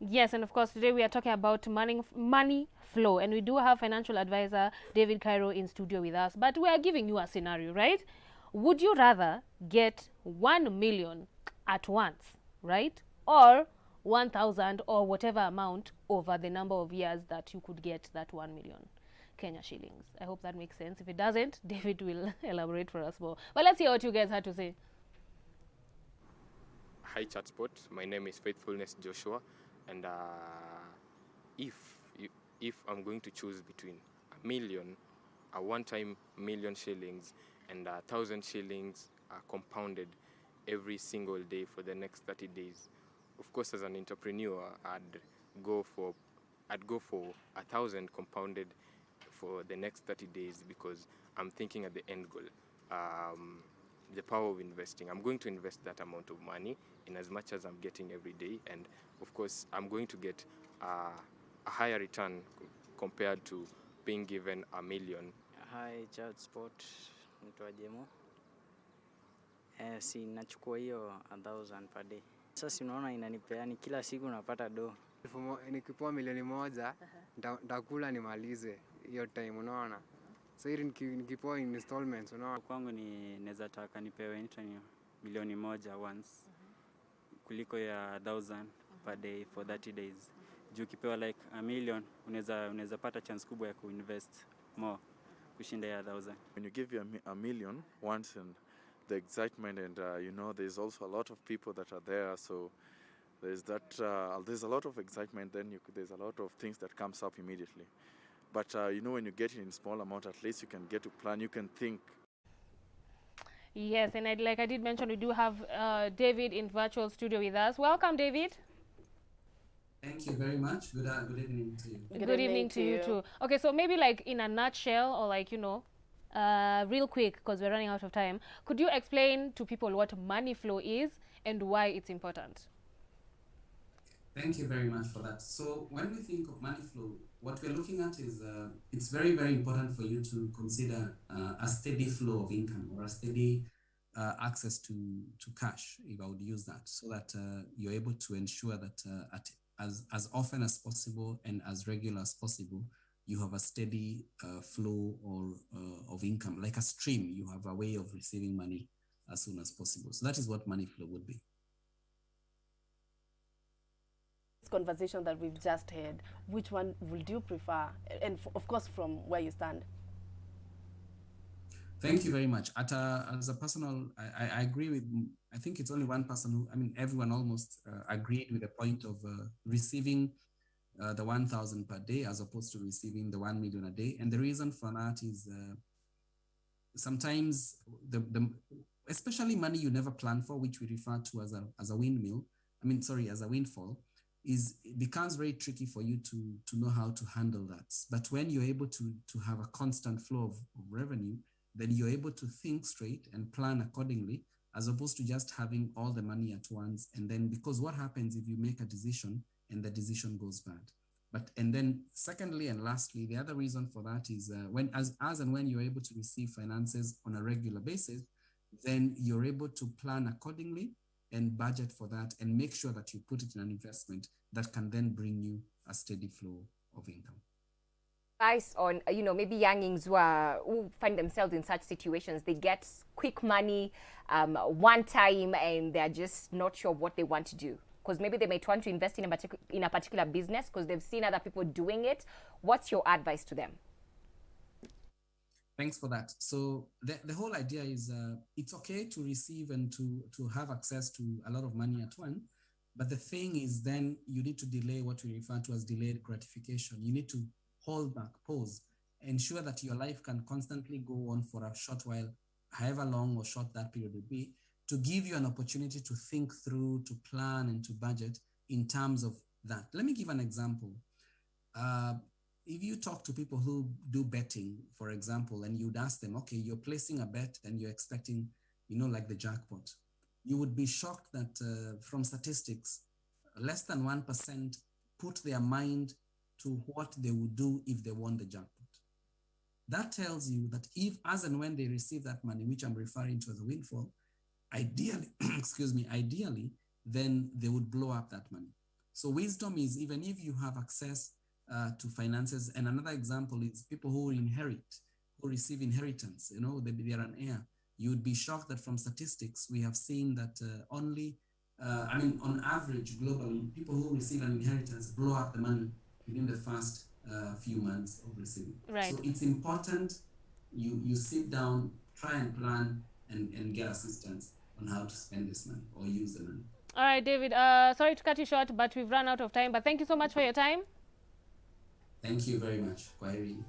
Yes, and of course, today we are talking about money flow, and we do have financial advisor David Cairo in studio with us. But we are giving you a scenario, right? Would you rather get 1 million at once, right, or 1,000 or whatever amount over the number of years that you could get that 1 million Kenya shillings? I hope that makes sense. If it doesn't, David will elaborate for us more. But let's hear what you guys had to say. Hi, ChatSpot. My name is Faithfulness Joshua, and if you, if I'm going to choose between a million, a one-time million shillings, and 1,000 shillings compounded every single day for the next 30 days, of course, as an entrepreneur, go for I'd go for 1,000 compounded for the next 30 days because I'm thinking at the end goal. The power of investing. I'm going to invest that amount of money in as much as I'm getting every day, and of course, I'm going to get a higher return compared to being given a million. Hi, ChatSpot. Naitwa Jemo. Si nachukua hiyo 1,000 per day. Sasa unaona inanipea ni kila siku napata do. Nikipewa milioni moja, nitakula nimalize hiyo time, unaona. So hili nikipewa installments, unaona. Kwangu ni naweza taka nipewe milioni moja once kuliko ya 1,000 per day for 30 days. Juu ukipewa like a million, unaweza pata chance kubwa ya kuinvest more kushinda ya 1,000. When you give you a million once, and the excitement, and there's also a lot of people that are there, so there's a lot of excitement. Then there's a lot of things that comes up immediately. But when you get it in small amount, at least you can get to plan. You can think. Yes, and like I did mention, we do have David in virtual studio with us. Welcome, David. Thank you very much. Good evening to you. Good evening to you too. Okay, so maybe like in a nutshell, or like, real quick, because we're running out of time, could you explain to people what money flow is and why it's important? Thank you very much for that. So when we think of money flow, what we're looking at is it's very, very important for you to consider a steady flow of income, or a steady access to cash, if I would use that, so that you're able to ensure that as often as possible and as regular as possible, you have a steady flow of income, like a stream. You have a way of receiving money as soon as possible. So that is what money flow would be. Conversation that we've just had, which one would you prefer, and of course from where you stand? Thank you very much. As a personal, I agree with, I think it's only one person who, everyone almost agreed with the point of receiving the 1,000 per day as opposed to receiving the 1 million a day. And the reason for that is sometimes especially money you never plan for, which we refer to as a windmill, as a windfall, it becomes very tricky for you to know how to handle that. But when you're able to have a constant flow of revenue, then you're able to think straight and plan accordingly, as opposed to just having all the money at once. And then, because what happens if you make a decision and the decision goes bad? And then secondly and lastly, the other reason for that is as and when you're able to receive finances on a regular basis, then you're able to plan accordingly and budget for that, and make sure that you put it in an investment that can then bring you a steady flow of income. Advice on, maybe youngings who find themselves in such situations, they get quick money one time and they're just not sure what they want to do. Because maybe they might want to invest in a particular business because they've seen other people doing it. What's your advice to them? Thanks for that. So the whole idea is it's okay to receive and to have access to a lot of money at once. But the thing is, then you need to delay what we refer to as delayed gratification. You need to hold back, pause, ensure that your life can constantly go on for a short while, however long or short that period will be, to give you an opportunity to think through, to plan, and to budget in terms of that. Let me give an example. If you talk to people who do betting, for example, and you'd ask them, okay, you're placing a bet and you're expecting, like the jackpot, you would be shocked that from statistics, less than 1% put their mind to what they would do if they won the jackpot. That tells you that if, as and when they receive that money, which I'm referring to as a windfall, ideally, then they would blow up that money. So wisdom is, even if you have access to finances, and another example is people who inherit, who receive inheritance, you know, they are an heir. You would be shocked that from statistics, we have seen that on average, globally, people who receive an inheritance blow up the money within the first few months of receiving. Right. So it's important you sit down, try and plan, and get assistance on how to spend this money or use the money. All right, David, sorry to cut you short, but we've run out of time. But thank you so much for your time. Thank you very much. Kwaheri.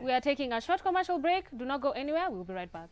We are taking a short commercial break. Do not go anywhere. We'll be right back.